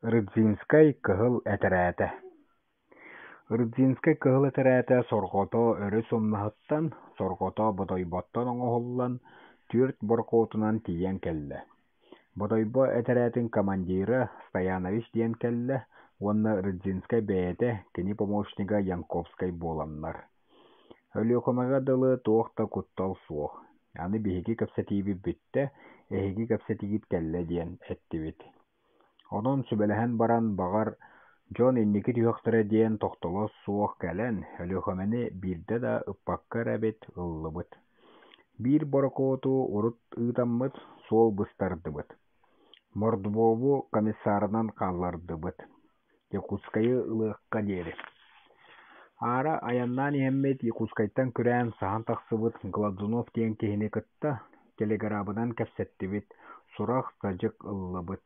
Рыбзинскай кыһыл этэрээтэ. Рыбзинскай кыһыл этэрээтэ сорҕото өрү сумнаһыттан, сорҕото бодойботтон оҥоһуллан түөрт боркуотунан тиийэн кэллэ. Бодойбо этэрээттин командира Стоянович диэн кэллэ, уонна Рыбзинскай бэйэтэ кини помощнига Янковскай буоланнар. Өлүөхүмэҕэ дылы туох да куттал суох. Аны биһиги кэпсэтиибиппиттэ, эһиги кэпсэтиит кэллэ диэн эттибит. Онон сүбэлэһэн баран баҕар дьон инники түһөхтөрө диэн тохтолос суох кэлэн, өлүөхөмэни биирдэ да ыппакка эрэбит, ыллыбыт. Биир борокуоту урут ыытаммыт, суол быстардыбыт. Мордвову комиссарынан хааллардыбыт. Якутскайы ылыахха диэри. Аара аяннаан иһэммит Якутскайттан күрээн саһан тахсыбыт Гладунов диэн киһини кытта телеграфынан кэпсэттибит, сурах садьык ыллыбыт.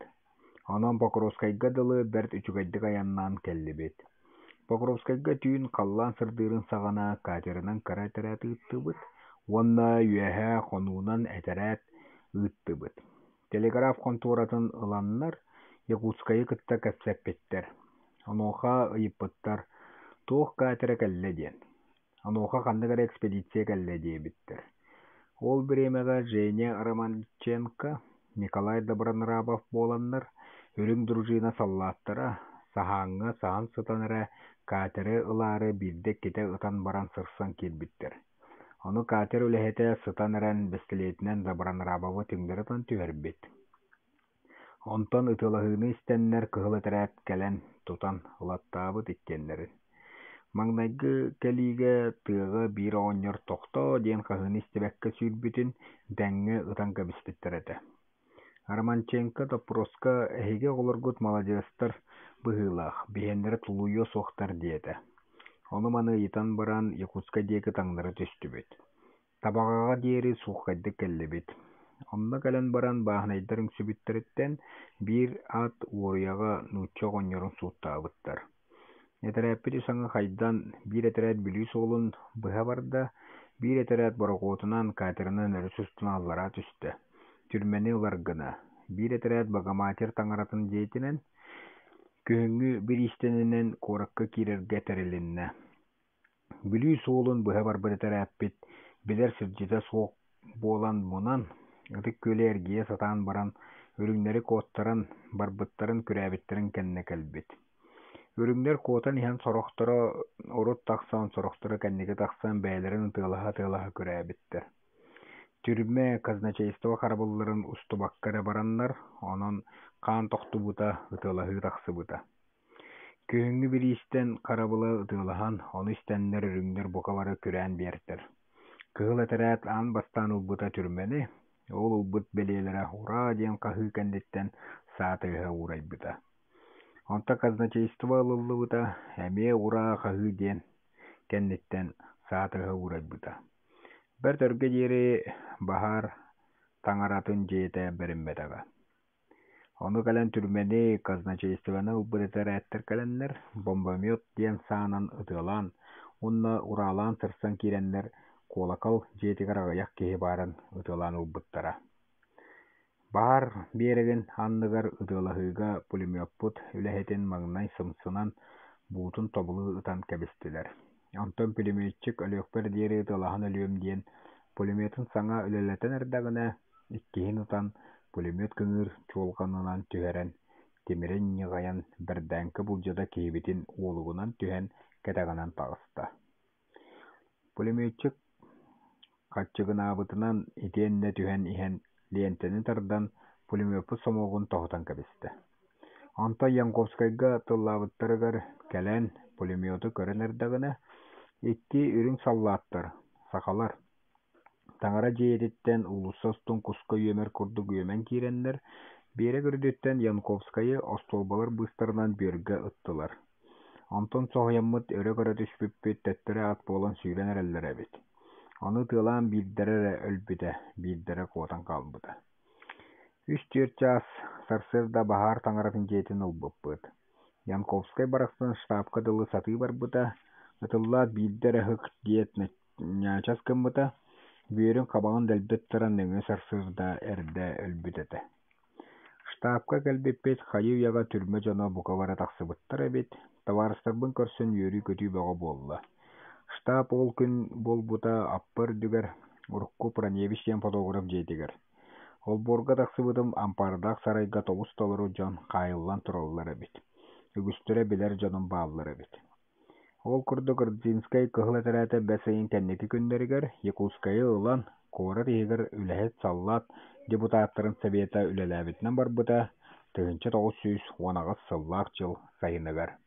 Онон Покровскайга дылы бэрт үчүгэйдик аяннаан кэллибит. Покровскайга түүн халлаан сырдыырын саҕана каатерынан кыра этэрээт ыыттыбыт, уонна үөһэ хонуунан этэрээт ыыттыбыт. Телеграф конторатын ыланнар Якутскайы кытта кэпсэппиттэр. Онуоха ыйыппыттар, туох каатерэ кэллэ диэн. Онуоха ханныгар экспедиция кэллэ диэбиттэр. Ол биремэҕэ Женя Романченко, Николай Добронравов буоланнар, үрүҥ дружина саллааттара, саһааҥҥа саһан сытан эрэ каатеры ылаары биирдик китэ ытан баран сырсан киирбиттэр. Ону каатер үлэһэтэ сытан эрэн бэстилиэтинэн Добронравову түҥнэрытан түһэрбит. Онтон ытылаһыыны истэннэр кыһыл этэрээт кэлэн тутан ылаттаабыт иккиэннэрин. Маҥнайгы кэлиигэ тыаҕа биир оҕонньор тохтоо диэн хаһыыны истибэккэ сүүрбүтүн бэҥҥэ ытан кэбиспиттэр этэ. Романченко Топроска эһиги оҕолоргут маладьыастар быһыылаах, биһэннэрэ тулуйуо суохтар диэтэ. Ону маны ыйытан баран Якутска диэки таҥнары түстүбүт. Табаҕаҕа диэри суоххайдык кэллибит. Онно кэлэн баран бааһынайдар үҥсүбүттэриттэн биир ат уоруйаҕа нуучча оҕонньорун сууттаабыттар. Этэрээппит үсаҥа хайдан биир этэрээт бүлүү суолун быһа барда, биир этэрээт борокуотунан каатерынан өрүс устунааллара түстэ. Түрмэни ыларгына, биир этэрээт Багаматер таҥаратын дьиэтинэн, күһүҥҥү бир истэнинэн куоракка киирэргэ тэрилиннэ. Бүлүү суолун быһа барбыт этэрээппит, билэр сырдьыта суох буолан мунан, ытык күөлэ эргийэ сатаан баран, үрүҥнэри куоттаран, барбыттарын күрээбиттерин кэннэ кэлбит. Үрүҥнэр куотан иһэн сорохторо, урут тахсан, сорохторо кэнники тахсан бэйэлэрин тыалаһа күрээбиттэр. Түрмэ казначейство харабылларын устубаккара бараннар, онон хаан тохтубута ытыалаһыы тахсыбыта. Күһүҥҥү бир истэн харабыла ытыалаһан, ону истэннэр үрүҥнэр бука бары күрээн биэртэр. Кыһыл этэрээт аан бастаан ылбыта түрмэни, ол ылбыт белиэлэрэ «Ура» диэн хаһыы кэнниттэн саатыыһа уурайбыта. Онта казначейство ылыллыбыта, эмиэ «Ура» хаһыы диэн кэнниттэн саатыыһа уурайбыта. Бэрт өргө диэри баһаар таҥаратын дьиэтэ бэриммэтэҕэ. Ону кэлэн түрмэни казначействону ылбыт этэрээттэр кэлэннэр, бомбомет диэн саанан ытыалаан, уонна ураалаан сырсан киирэннэр куолакал дьиэтигэр аҕыйах киһи баарын ытыалаан ылбыттара. Баар биэрэгин аанныгар ытыалаһыыга пулемётпут үлэһитин маҥнай сымсынан буутун тобулуу ытан кэбистилэр. Онтон пулеметчик өлөөхпөр диэри ытыалаһан өлүөм диэн пулеметін саҥа үлэлэтэн эрдэҕинэ иккиһин ытан пулемет кыҥыыр чуолҕанынан түһэрэн, тимирэн ньиҕайан бэрдээнкэ булдьата киһибитин уолугунан түһэн кэтэҕинэн таҕыста. Пулеметчик хаччыгынаабытынан итиэннэ түһэн иһэн лиэнтэни тардан пулемётпут сомоҕун тоһутан кэбистэ. Онтон Янковскайга тыллаабыттарыгар кэлэн пулемёту көрөн эрдэҕинэ икки үрүҥ саллааттар, сахалар, таҥара дьиэтиттэн улуссастун куска үөмэр курдук үөмэн киирэннэр, биэрэ көрдүттэн Янковскайы остуолбалар быыстарынан бүөргэ ыттылар. Онтон соһуйаммыт өрө-көрө түспүппүт төттөрө ат буолан сүүрэн эрэллэр эбит. Ону тыалаан биирдэрэ эрэ өлбүтэ, биирдэрэ куотан хаалбыта. 3-4 чаас сарсыарда баһаар таҥаратын дьиэтин ылбыппыт. Янковскай барахсан штабка дылы сатыы барбыта, ытыллаат биирдэрэ ыһык диэт ньаачас кыммыта, бүөрүн хабаҕын дэлбэт таран нөҥүө сарсыарда эрдэ өлбүт этэ. Штабка кэлбиппит хайы уяга түрмө дьоно бука бара тахсыбыттар эбит, табаарыстарбын көрсөн үөрүү көтүү бөҕө буолла. Штаб ол күн буолбута аппыр дүгэр урукку Праневич диэн фотограф дьиэтигэр. Ол буорга тахсыбытым ампаардаах сарайга тобус толору дьон хаайыллан тураллар эбит. Үгүстүрэ билэр дьонун бааллар эбит. Ол курдук Ордзинскай кыһыл этэрээте бэс айын кэнники күннэригэр Якутскайы ылан куора тиһигэр үлэһит саллаат депутаттарын совета үлэлээбитинэн барбыта, тыһынча 910 сыллаах дьыл сайыныгар.